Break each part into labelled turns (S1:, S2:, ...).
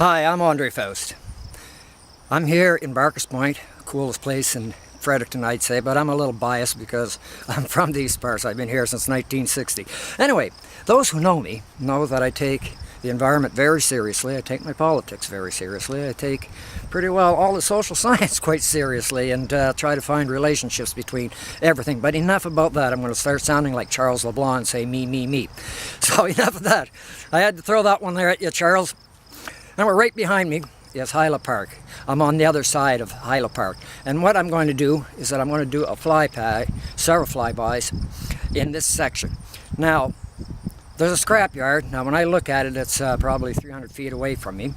S1: Hi, I'm Andre Faust. I'm here in Barker's Point, coolest place in Fredericton, I'd say, but I'm a little biased because I'm from these parts. I've been here since 1960. Anyway, those who know me know that I take the environment very seriously. I take my politics very seriously. I take pretty well all the social science quite seriously and try to find relationships between everything. But enough about that. I'm going to start sounding like Charles LeBlanc and say me, me, me. So enough of that. I had to throw that one there at you, Charles. And we're right behind me is Hyla Park. I'm on the other side of Hyla Park. And what I'm going to do is that I'm going to do a flyby, several flybys in this section. Now, there's a scrapyard. Now, when I look at it, it's probably 300 feet away from me.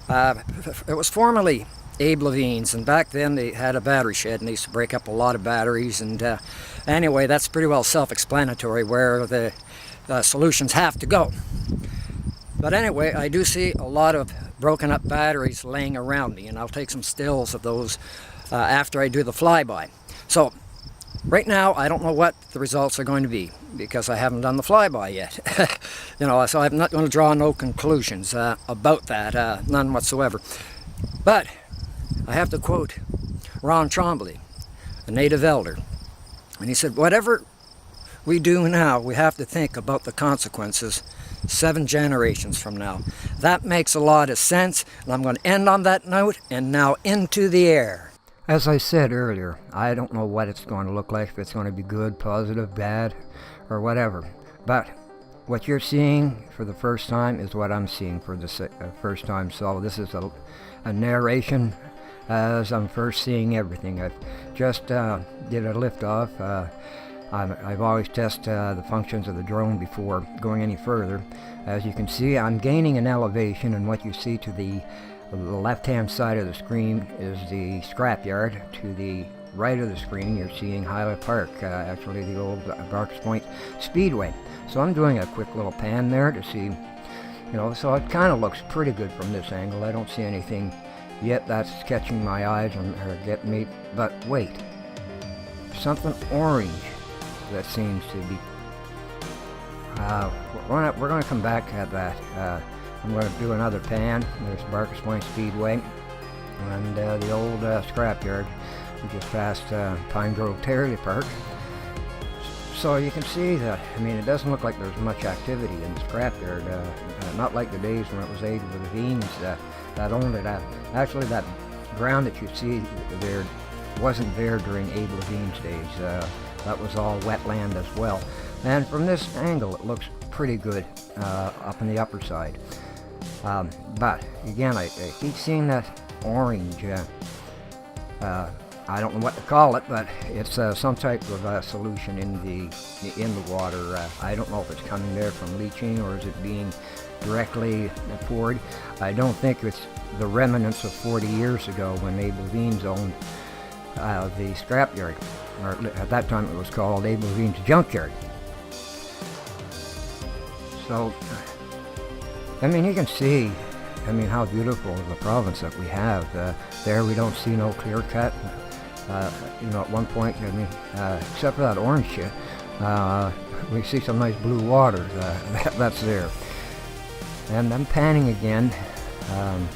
S1: It was formerly Abe Levine's, and back then they had a battery shed and they used to break up a lot of batteries. And anyway, that's pretty well self-explanatory where the solutions have to go. But anyway, I do see a lot of broken up batteries laying around me, and I'll take some stills of those after I do the flyby. So right now, I don't know what the results are going to be because I haven't done the flyby yet. So I'm not going to draw no conclusions about that, none whatsoever. But I have to quote Ron Trombley, a native elder, and he said, "Whatever we do now, we have to think about the consequences 7 generations from now." That makes a lot of sense, and I'm going to end on that note, and now into the air.
S2: As I said earlier, I don't know what it's going to look like, if it's going to be good, positive, bad, or whatever. But what you're seeing for the first time is what I'm seeing for the first time. So this is a narration as I'm first seeing everything. I've just did a liftoff. I've always tested the functions of the drone before going any further. As you can see, I'm gaining an elevation, and what you see to the left-hand side of the screen is the scrapyard. To the right of the screen, you're seeing Hyla Park, actually the old Barker's Point Speedway. So I'm doing a quick little pan there to see, so it kind of looks pretty good from this angle. I don't see anything yet that's catching my eyes or getting me, but wait, something orange that seems to be we're going to come back at that. I'm going to do another pan. There's Barker's Point Speedway and the old scrapyard. We just passed Pine Grove Terrier Park. So you can see that, it doesn't look like there's much activity in the scrapyard. Not like the days when it was Abe Levine's that owned it. Actually, that ground that you see there wasn't there during Abe Levine's days. That was all wetland as well. And from this angle, it looks pretty good up on the upper side. But again, I keep seeing that orange. I don't know what to call it, but it's some type of solution in the water. I don't know if it's coming there from leaching or is it being directly poured. I don't think it's the remnants of 40 years ago when Abe Levine's owned the scrapyard, or at that time it was called Abe Levine's Junkyard. So, you can see, how beautiful the province that we have. There we don't see no clear cut. At one point, except for that orange shit, we see some nice blue water. That's there. And I'm panning again. I'm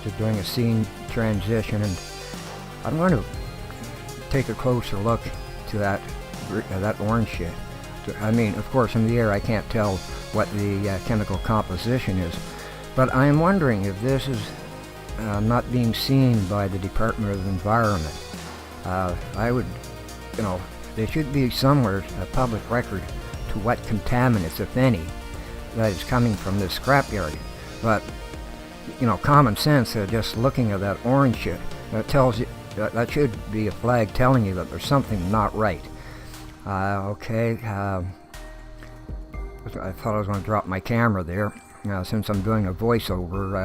S2: just doing a scene transition, and I'm going to take a closer look to that orange shit. Of course, in the air I can't tell what the chemical composition is, but I am wondering if this is not being seen by the Department of Environment. There should be somewhere a public record to what contaminants, if any, that is coming from this scrapyard. But, common sense, just looking at that orange shit, tells you, that should be a flag telling you that there's something not right. Okay, I thought I was going to drop my camera there. Since I'm doing a voiceover,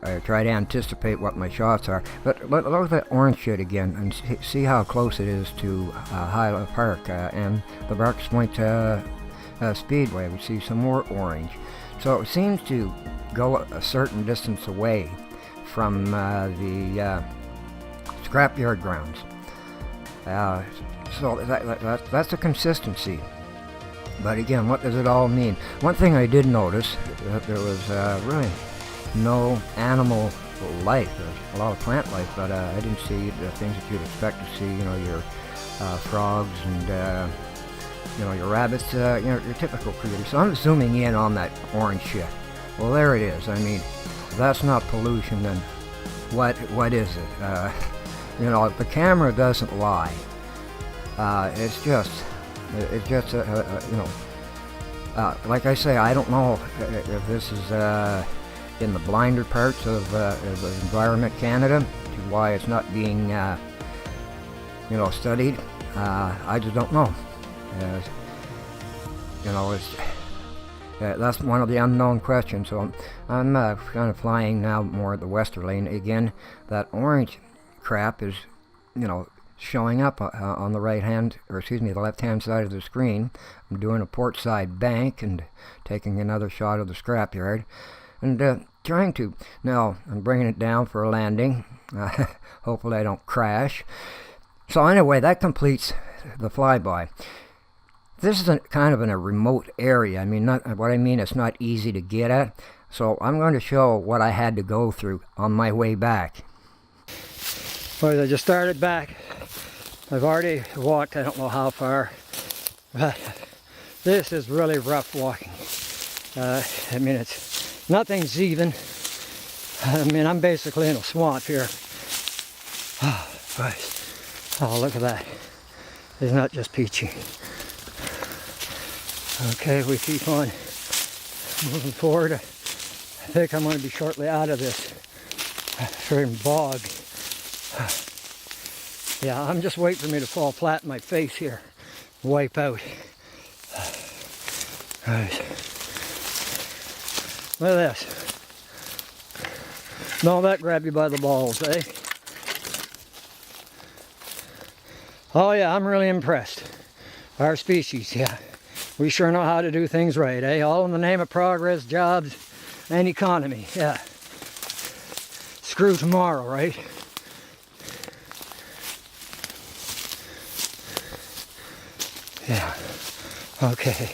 S2: I try to anticipate what my shots are. But look at that orange shit again and see how close it is to Hyla Park and the Barker's Point Speedway. We see some more orange. So it seems to go a certain distance away from the scrapyard grounds. So that's a consistency. But again, what does it all mean? One thing I did notice, that there was really no animal life. There's a lot of plant life, but I didn't see the things that you'd expect to see, you know, your frogs and you know, your rabbits, you know, your typical creatures. So I'm zooming in on that orange shit. Well, there it is. I mean, if that's not pollution, then what is it? You know, the camera doesn't lie. It's just you know, like I say, I don't know if this is in the blinder parts of Environment Canada, to why it's not being you know, studied. I just don't know. You know, it's that's one of the unknown questions. So I'm kind of flying now more at the westerly. Again, that orange crap is, you know, showing up on the right hand, or excuse me, the left hand side of the screen. I'm doing a port side bank and taking another shot of the scrapyard, and trying to, now I'm bringing it down for a landing. Hopefully I don't crash. So anyway, that completes the flyby. This is kind of in a remote area. I mean, what I mean, it's not easy to get at. So I'm going to show what I had to go through on my way back.
S1: Well, I just started back. I've already walked, I don't know how far, but this is really rough walking. I mean, nothing's even. I mean, I'm basically in a swamp here. Oh, Christ. Oh, look at that. It's not just peachy. Okay, we keep on moving forward. I think I'm going to be shortly out of this freaking bog. Yeah, I'm just waiting for me to fall flat in my face here. Wipe out. Right. Look at this. Don't that grab you by the balls, eh? Oh yeah, I'm really impressed. Our species, yeah. We sure know how to do things right, eh? All in the name of progress, jobs, and economy, yeah. Screw tomorrow, right? Yeah. Okay.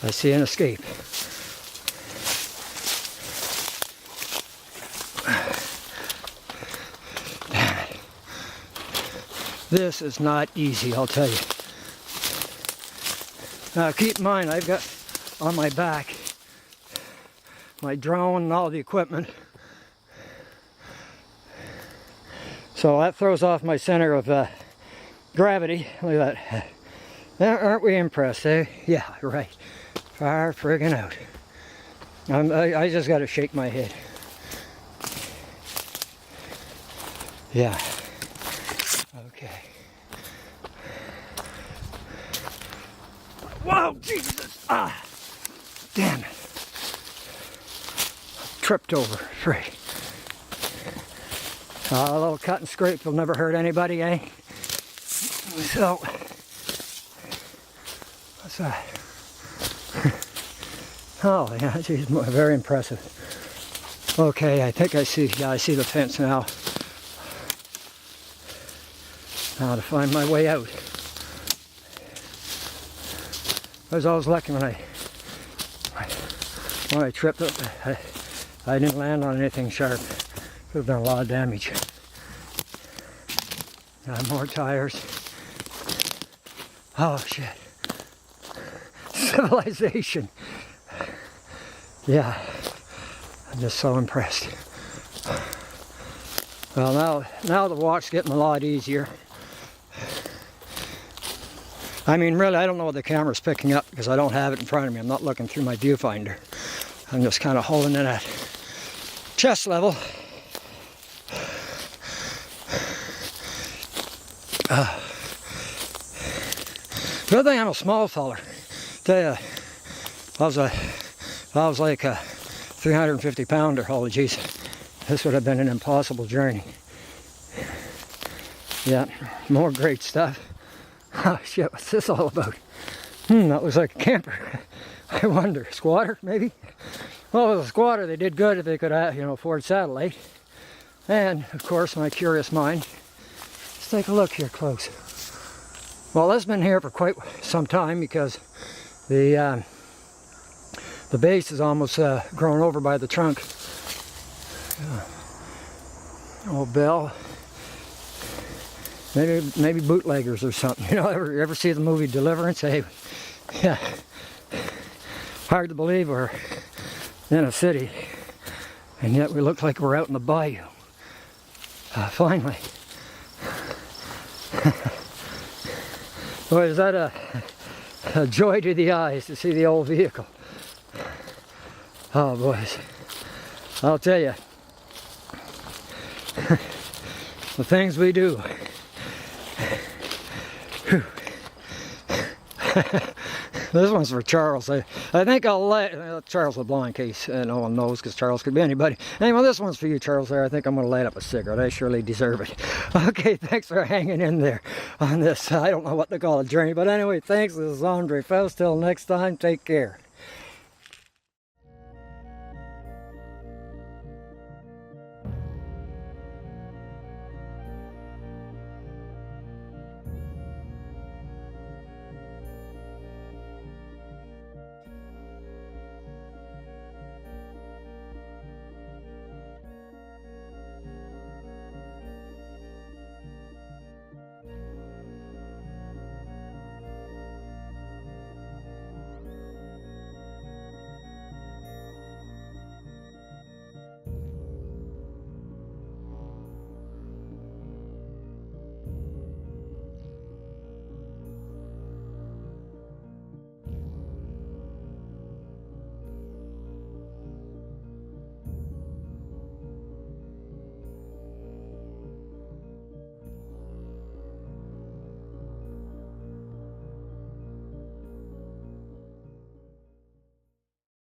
S1: I see an escape. Damn it. This is not easy, I'll tell you. Now keep in mind, I've got on my back my drone and all the equipment. So that throws off my center of gravity. Look at that. Aren't we impressed, eh? Yeah, right. Far friggin' out. I just got to shake my head. Yeah. Okay. Whoa, Jesus! Ah! Damn it. Tripped over. Free. A little cut and scrape will never hurt anybody, eh? So, what's that? Oh, yeah, geez, very impressive. Okay, I think I see, yeah, I see the fence now. Now to find my way out. I was always lucky when I tripped up. I didn't land on anything sharp. Could have done a lot of damage. More tires. Oh shit. Civilization. Yeah. I'm just so impressed. Well, now the walk's getting a lot easier. I mean, really, I don't know what the camera's picking up because I don't have it in front of me. I'm not looking through my viewfinder. I'm just kind of holding it at chest level. Good thing I'm a small feller. Tell you, if I was like a 350 pounder, holy jeez, this would have been an impossible journey. Yeah, more great stuff. Oh shit, what's this all about? That looks like a camper. I wonder, squatter maybe? Well, with a squatter they did good if they could, afford satellite. And of course, my curious mind. Let's take a look here close. Well, it's been here for quite some time because The base is almost grown over by the trunk. Old bell. Maybe bootleggers or something. You know, ever see the movie Deliverance? Hey, yeah. Hard to believe we're in a city, and yet we look like we're out in the bayou. Finally. Boy, is that a joy to the eyes to see the old vehicle. Oh, boys. I'll tell you. The things we do. This one's for Charles. I think I'll let Charles LeBlanc, in case no one knows, because Charles could be anybody. Anyway, this one's for you, Charles. There, I think I'm going to light up a cigarette. I surely deserve it. Okay, thanks for hanging in there on this. I don't know what to call a journey, but anyway, thanks. This is Andre Faust. Till next time, take care.